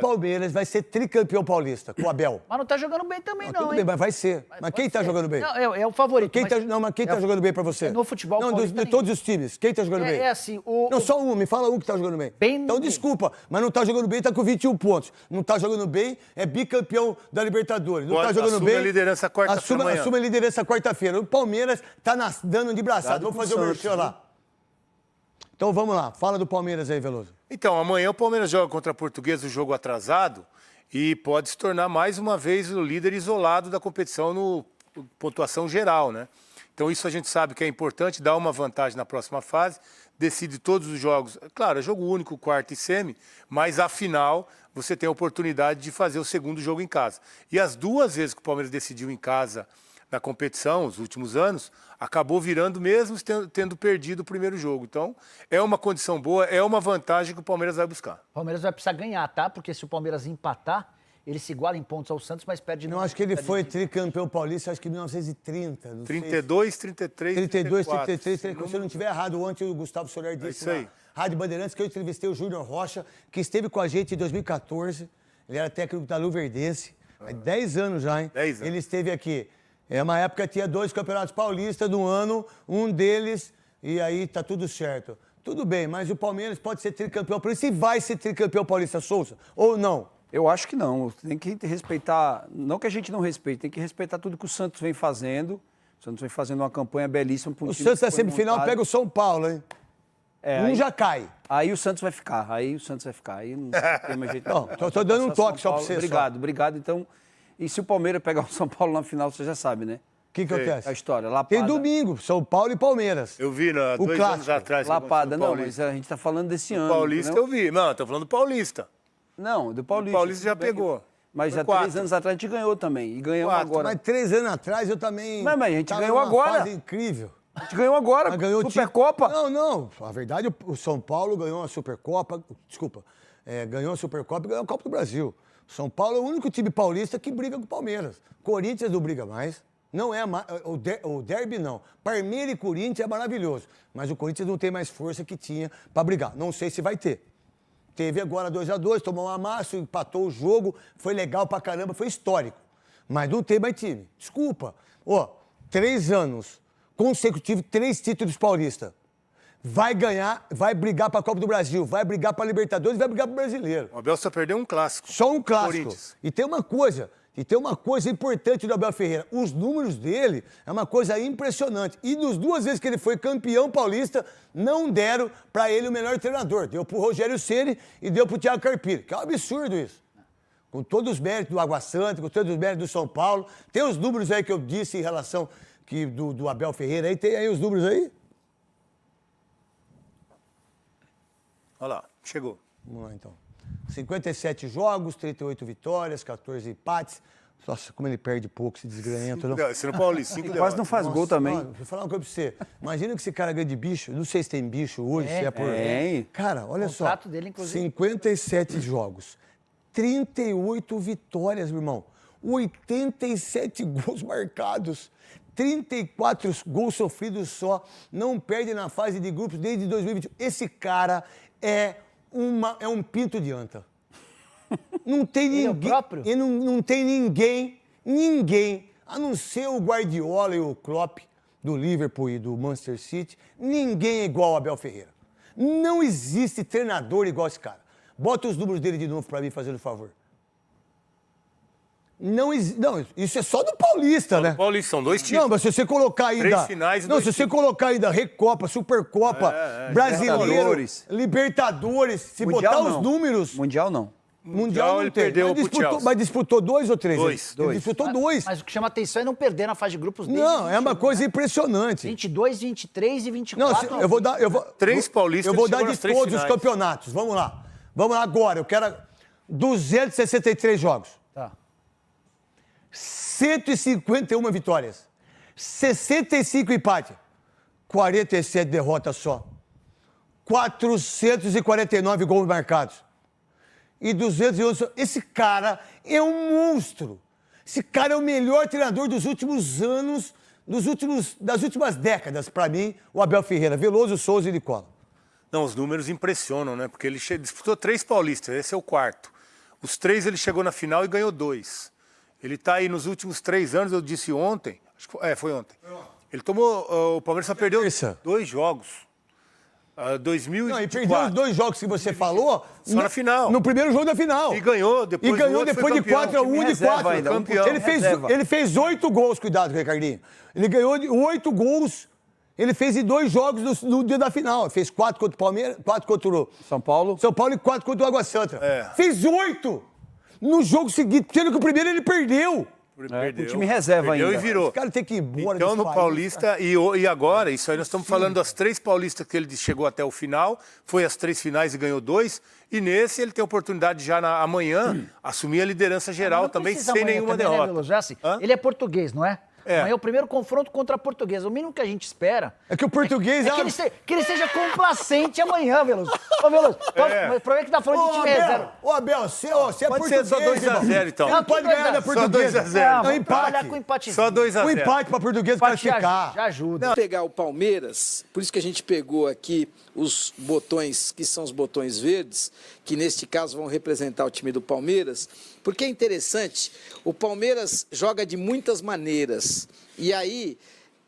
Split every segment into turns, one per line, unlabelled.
Palmeiras vai ser tricampeão paulista, com o Abel.
Mas não tá jogando bem também, não,
Tudo
hein?
bem, mas vai ser. Mas quem tá jogando bem?
Não, é o favorito.
Mas quem tá jogando bem pra você?
No futebol
não,
paulista
de todos os times, quem tá jogando bem?
É assim,
Não, só um, me fala um que tá jogando bem. Então, desculpa, mas não tá jogando bem, tá com 21 pontos. Não tá jogando bem, é bicampeão da Libertadores. Não tá jogando bem.
Assume a liderança quarta-feira.
Assume a liderança quarta-feira. O Palmeiras tá dando de braçada. Vou fazer o merchan lá. Então vamos lá, fala do Palmeiras aí, Veloso.
Então, amanhã o Palmeiras joga contra a Portuguesa, o jogo atrasado, e pode se tornar mais uma vez o líder isolado da competição no pontuação geral, né? Então isso a gente sabe que é importante, dá uma vantagem na próxima fase, decide todos os jogos. Claro, é jogo único, quarto e semi, mas afinal você tem a oportunidade de fazer o segundo jogo em casa. E as duas vezes que o Palmeiras decidiu em casa na competição, os últimos anos, acabou virando mesmo tendo perdido o primeiro jogo. Então, é uma condição boa, é uma vantagem que o Palmeiras vai buscar.
O Palmeiras vai precisar ganhar, tá? Porque se o Palmeiras empatar, ele se iguala em pontos ao Santos, mas perde...
Não, acho que ele foi tricampeão paulista, acho que em 1930. Não
32, 33,
32,
34.
33, se eu não estiver errado, ontem o Gustavo Soler disse
aí.
na Rádio Bandeirantes que eu entrevistei o Júnior Rocha, que esteve com a gente em 2014. Ele era técnico da Luverdense, há 10 anos já, hein?
10 anos.
Ele esteve aqui. É uma época que tinha 2 campeonatos paulistas no ano, um deles, e aí tá tudo certo. Tudo bem, mas o Palmeiras pode ser tricampeão paulista e vai ser tricampeão paulista, Souza, ou não?
Eu acho que não. Tem que respeitar, não que a gente não respeite, tem que respeitar tudo que o Santos vem fazendo. O Santos vem fazendo uma campanha belíssima.
O Santos na semifinal pega o São Paulo, hein?
Aí
já cai.
Aí o Santos vai ficar, aí não tem mais jeito.
Não, tô dando um toque só pra você.
Obrigado. Então, e se o Palmeiras pegar o São Paulo na final, você já sabe, né?
O que acontece?
A história, lapada.
Tem domingo, São Paulo e Palmeiras.
Eu vi, né, 2 anos atrás.
Lapada, não, mas a gente tá falando desse ano.
Paulista
entendeu?
eu vi. Não, tô falando do Paulista.
Não, do Paulista.
O Paulista já pegou.
Mas
Foi
há
4.
3 anos atrás a gente ganhou também. E ganhamos agora.
Mas 3 anos atrás eu também...
Mas a gente
tava
ganhou
numa
agora.
fase incrível.
A gente ganhou agora,
Mas ganhou
Supercopa.
Não. A verdade, o São Paulo ganhou a Supercopa. Desculpa. Ganhou a Supercopa e ganhou a Copa do Brasil. O São Paulo é o único time paulista que briga com o Palmeiras. Corinthians não briga mais. Não é o derby, não. Palmeiras e Corinthians é maravilhoso. Mas o Corinthians não tem mais força que tinha para brigar. Não sei se vai ter. Teve agora 2-2, tomou um amasso, empatou o jogo. Foi legal pra caramba, foi histórico. Mas não tem mais time. Desculpa. 3 anos consecutivos, 3 títulos paulistas. Vai ganhar, vai brigar pra Copa do Brasil, vai brigar pra Libertadores, vai brigar pro Brasileiro.
O Abel só perdeu um clássico.
Só um clássico. E tem uma coisa importante do Abel Ferreira. Os números dele é uma coisa impressionante. E das 2 vezes que ele foi campeão paulista, não deram para ele o melhor treinador. Deu pro Rogério Ceni e deu pro Thiago Carpini. Que é um absurdo isso. Com todos os méritos do Água Santa, com todos os méritos do São Paulo. Tem os números aí que eu disse em relação do Abel Ferreira aí. Tem aí os números aí?
Olha lá, chegou.
Vamos lá, então. 57 jogos, 38 vitórias, 14 empates. Nossa, como ele perde pouco, esse desgranhento. Não.
Esse no Paulista, 5
Quase não faz gol também.
Mano, vou falar uma coisa pra você. Imagina que esse cara ganha de bicho. Não sei se tem bicho hoje, se é por...
Tem.
Cara, olha só.
O contrato dele, inclusive.
57 jogos, 38 vitórias, meu irmão. 87 gols marcados. 34 gols sofridos só. Não perde na fase de grupos desde 2021. Esse cara é um pinto de anta. Não tem ninguém.
Ele é o próprio?
E não tem ninguém, a não ser o Guardiola e o Klopp do Liverpool e do Manchester City, ninguém é igual ao Abel Ferreira. Não existe treinador igual esse cara. Bota os números dele de novo pra mim, fazendo favor. Não, isso é só do Paulista, né?
Paulista, são 2 títulos.
Não, mas se você colocar ainda...
3 finais e
Não,
2
se você colocar ainda Recopa, Supercopa, Brasileiro, Libertadores, se
Mundial,
botar
não.
os números...
Mundial não.
Mundial não
ele
tem.
perdeu pro Chelsea.
Mas disputou 2 ou 3?
2.
Ele disputou 2.
Mas o que chama atenção é não perder na fase de grupos dele.
Não, é uma coisa impressionante.
22, 23 e 24.
Não, eu vou dar...
3 paulistas,
Eu vou
ele
dar
chegou
de
nas 3
todos os
finais.
campeonatos. Vamos lá. Vamos lá agora. Eu quero 263 jogos.
Tá.
151 vitórias. 65 empates. 47 derrotas só. 449 gols marcados. E 211... Esse cara é um monstro. Esse cara é o melhor treinador dos últimos anos, das últimas décadas, para mim, o Abel Ferreira. Veloso, Souza e Nicola.
Não, os números impressionam, né? Porque ele disputou 3 paulistas, esse é o 4º. Os 3 ele chegou na final e ganhou 2. Ele está aí nos últimos 3 anos, eu disse ontem, acho que foi ontem. Ele tomou, o Palmeiras só perdeu 2 jogos. 2024.
Não, e perdeu os 2 jogos que você falou.
Só na final.
No primeiro jogo da final.
E ganhou depois.
E ganhou depois de 4-1 de 4. Ele fez 8 gols, cuidado, Ricardinho. Ele ganhou de 8 gols. Ele fez em 2 jogos no dia da final. Ele fez 4 contra o Palmeiras, 4 contra o
São Paulo
e 4 contra o Água Santa. Fez 8 no jogo seguinte, sendo que o primeiro ele perdeu.
Perdeu.
O time reserva
Perdeu
ainda.
e virou.
Esse cara tem que ir embora.
Então, no Paulista, e agora, isso aí nós estamos falando das 3 paulistas que ele chegou até o final, foi as 3 finais e ganhou 2, e nesse ele tem a oportunidade já amanhã assumir a liderança geral também, sem nenhuma derrota.
Né, assim, ele é português, não é? Amanhã é o primeiro confronto contra a Portuguesa. O mínimo que a gente espera...
É que o português...
que ele seja complacente amanhã, Veloso. Ô, Veloso, mas o problema é que tá falando de time reserva.
Ô, Abel, você é
Pode
português,
ser só 2-0, então.
Não pode ganhar da portuguesa.
Só 2-0.
Vamos trabalhar com empate.
Só 2-0.
Um empate pra português classificar.
Já ajuda.
Não, pegar o Palmeiras, por isso que a gente pegou aqui os botões, que são os botões verdes, que neste caso vão representar o time do Palmeiras, porque é interessante, o Palmeiras joga de muitas maneiras, e aí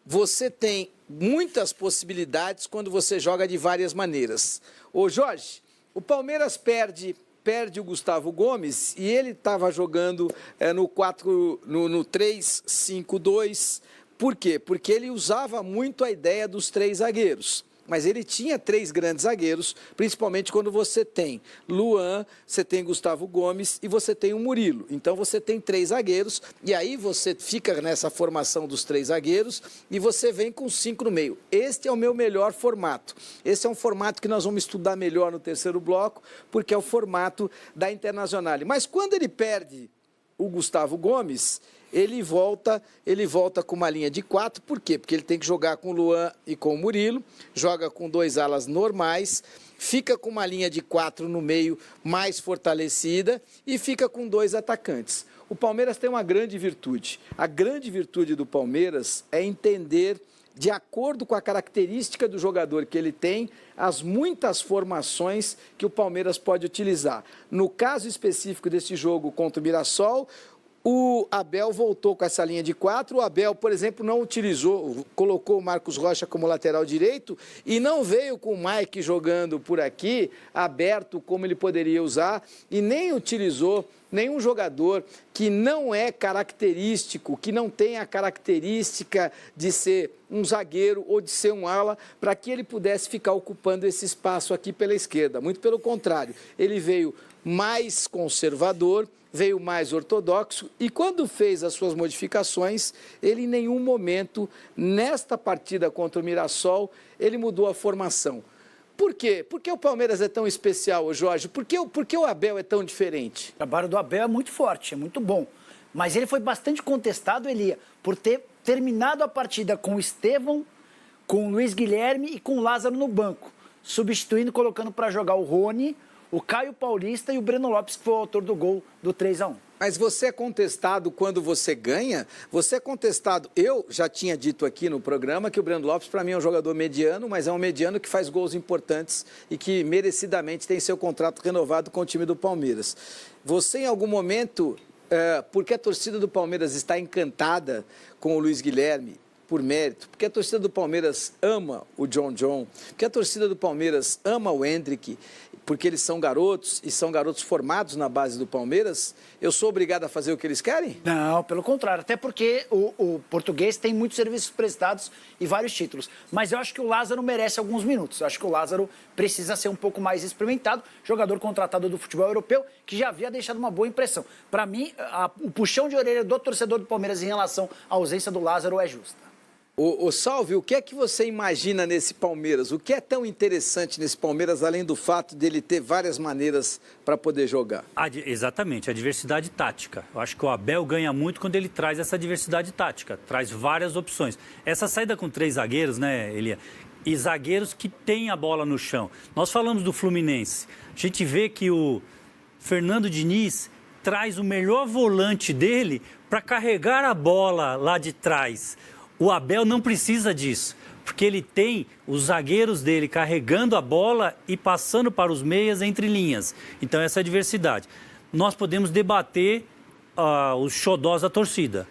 você tem muitas possibilidades quando você joga de várias maneiras. Ô Jorge, o Palmeiras perde o Gustavo Gomes e ele estava jogando no 3-5-2. Por quê? Porque ele usava muito a ideia dos 3 zagueiros. Mas ele tinha 3 grandes zagueiros, principalmente quando você tem Luan, você tem Gustavo Gomes e você tem o Murilo. Então você tem 3 zagueiros e aí você fica nessa formação dos 3 zagueiros e você vem com 5 no meio. Este é o meu melhor formato. Esse é um formato que nós vamos estudar melhor no terceiro bloco, porque é o formato da Internazionale. Mas quando ele perde o Gustavo Gomes, ele volta com uma linha de 4, por quê? Porque ele tem que jogar com o Luan e com o Murilo, joga com 2 alas normais, fica com uma linha de 4 no meio mais fortalecida e fica com 2 atacantes. O Palmeiras tem uma grande virtude. A grande virtude do Palmeiras é entender, de acordo com a característica do jogador que ele tem, as muitas formações que o Palmeiras pode utilizar. No caso específico desse jogo contra o Mirassol, o Abel voltou com essa linha de 4. O Abel, por exemplo, não utilizou, colocou o Marcos Rocha como lateral direito e não veio com o Mike jogando por aqui, aberto como ele poderia usar, e nem utilizou nenhum jogador que não é característico, que não tem a característica de ser um zagueiro ou de ser um ala, para que ele pudesse ficar ocupando esse espaço aqui pela esquerda. Muito pelo contrário, ele veio mais conservador, veio mais ortodoxo e quando fez as suas modificações, ele em nenhum momento, nesta partida contra o Mirassol, ele mudou a formação. Por quê? Por que o Palmeiras é tão especial, Jorge? Por que o Abel é tão diferente?
O trabalho do Abel é muito forte, é muito bom. Mas ele foi bastante contestado, Elia, por ter terminado a partida com o Estevão, com o Luiz Guilherme e com o Lázaro no banco, substituindo, colocando para jogar o Rony, o Caio Paulista e o Breno Lopes, que foi o autor do gol do 3-1.
Mas você é contestado quando você ganha? Você é contestado... Eu já tinha dito aqui no programa que o Breno Lopes, para mim, é um jogador mediano, mas é um mediano que faz gols importantes e que merecidamente tem seu contrato renovado com o time do Palmeiras. Você, em algum momento, porque a torcida do Palmeiras está encantada com o Luiz Guilherme, por mérito, porque a torcida do Palmeiras ama o John, porque a torcida do Palmeiras ama o Hendrick, porque eles são garotos e são garotos formados na base do Palmeiras, eu sou obrigado a fazer o que eles querem?
Não, pelo contrário, até porque o português tem muitos serviços prestados e vários títulos, mas eu acho que o Lázaro merece alguns minutos, eu acho que o Lázaro precisa ser um pouco mais experimentado, jogador contratado do futebol europeu, que já havia deixado uma boa impressão. Para mim, o puxão de orelha do torcedor do Palmeiras em relação à ausência do Lázaro é justa.
Ô Salve, o que é que você imagina nesse Palmeiras? O que é tão interessante nesse Palmeiras, além do fato dele ter várias maneiras para poder jogar?
Exatamente, a diversidade tática. Eu acho que o Abel ganha muito quando ele traz essa diversidade tática, traz várias opções. Essa saída com 3 zagueiros, né, Elia? E zagueiros que têm a bola no chão. Nós falamos do Fluminense. A gente vê que o Fernando Diniz traz o melhor volante dele para carregar a bola lá de trás. O Abel não precisa disso, porque ele tem os zagueiros dele carregando a bola e passando para os meias entre linhas. Então, essa é a diversidade. nós podemos debater os xodós da torcida.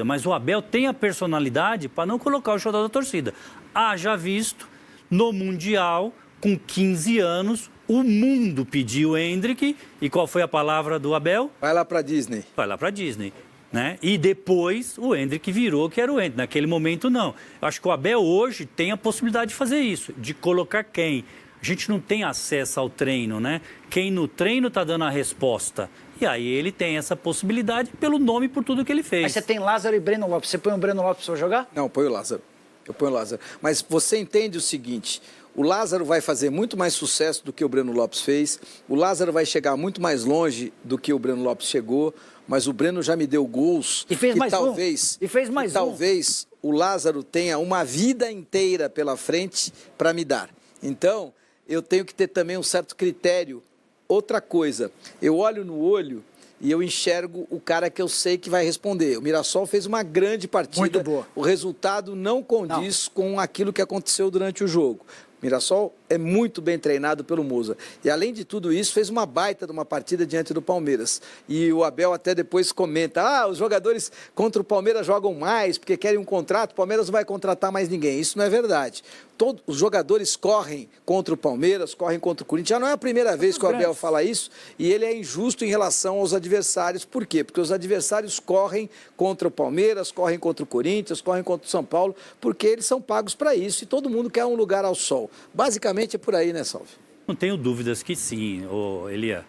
Mas o Abel tem a personalidade para não colocar o xodó da torcida. Haja visto, no Mundial, com 15 anos, o mundo pediu o Endrick. E qual foi a palavra do Abel?
Vai lá para Disney.
Vai lá para Disney. Né? E depois o Endrick virou que era o Endrick. Naquele momento, não. Eu acho que o Abel hoje tem a possibilidade de fazer isso, de colocar quem? A gente não tem acesso ao treino, né? Quem no treino está dando a resposta. E aí ele tem essa possibilidade pelo nome e por tudo que ele fez.
Mas você tem Lázaro e Breno Lopes. Você põe o Breno Lopes para jogar?
Não, põe o Lázaro. Eu ponho o Lázaro. Mas você entende o seguinte... O Lázaro vai fazer muito mais sucesso do que o Breno Lopes fez. O Lázaro vai chegar muito mais longe do que o Breno Lopes chegou. Mas o Breno já me deu gols.
E fez mais
talvez,
um. E fez mais
talvez o Lázaro tenha uma vida inteira pela frente para me dar. Então, eu tenho que ter também um certo critério. Outra coisa, eu olho no olho e eu enxergo o cara que eu sei que vai responder. O Mirassol fez uma grande partida.
Muito boa.
O resultado não condiz com aquilo que aconteceu durante o jogo. Mirassol é muito bem treinado pelo Moza. E, além de tudo isso, fez uma baita de uma partida diante do Palmeiras. E o Abel até depois comenta, os jogadores contra o Palmeiras jogam mais porque querem um contrato, o Palmeiras não vai contratar mais ninguém. Isso não é verdade. Todos os jogadores correm contra o Palmeiras, correm contra o Corinthians. Já não é a primeira vez que o Abel fala isso e ele é injusto em relação aos adversários. Por quê? Porque os adversários correm contra o Palmeiras, correm contra o Corinthians, correm contra o São Paulo, porque eles são pagos para isso e todo mundo quer um lugar ao sol. Basicamente é por aí, né, Salve?
Não tenho dúvidas que sim, Elia.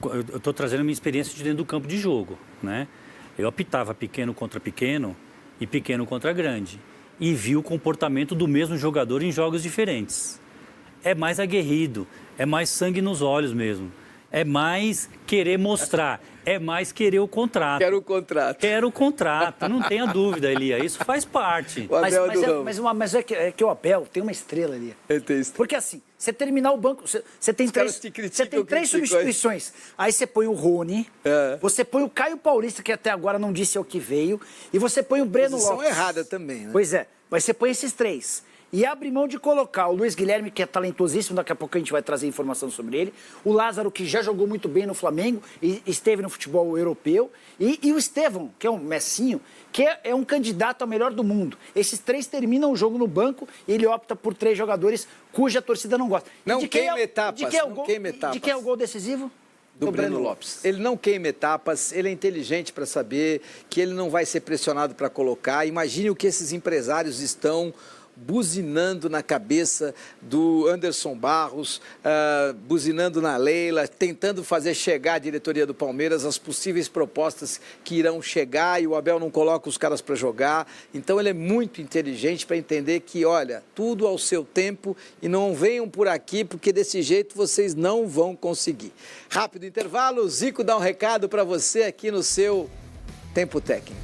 Eu estou trazendo a minha experiência de dentro do campo de jogo, né? Eu apitava pequeno contra pequeno e pequeno contra grande. E vi o comportamento do mesmo jogador em jogos diferentes. É mais aguerrido, é mais sangue nos olhos mesmo. É mais querer mostrar, é mais querer o contrato.
Quero o contrato.
Quero o contrato, não tenha dúvida, Elia. Isso faz parte.
O Abel do Ramos.
Mas é que o Abel tem uma estrela ali.
Ele tem estrela.
Porque assim, você terminar o banco, você tem três substituições. Aí você põe o Rony, você põe o Caio Paulista, que até agora não disse o que veio, e você põe o Breno
Posição
Lopes.
errada também, né?
Pois é, mas você põe esses três. E abre mão de colocar o Luiz Guilherme, que é talentosíssimo, daqui a pouco a gente vai trazer informação sobre ele. O Lázaro, que já jogou muito bem no Flamengo e esteve no futebol europeu. E o Estevão, que é um Messinho, que é um candidato ao melhor do mundo. Esses três terminam o jogo no banco e ele opta por três jogadores cuja torcida não gosta.
Não queima etapas.
De quem é o gol decisivo?
Do Breno Lopes. Ele não queima etapas, ele é inteligente para saber que ele não vai ser pressionado para colocar. Imagine o que esses empresários estão buzinando na cabeça do Anderson Barros, buzinando na Leila, tentando fazer chegar à diretoria do Palmeiras as possíveis propostas que irão chegar e o Abel não coloca os caras para jogar. Então ele é muito inteligente para entender que, olha, tudo ao seu tempo e não venham por aqui porque desse jeito vocês não vão conseguir. Rápido intervalo, o Zico dá um recado para você aqui no seu Tempo Técnico.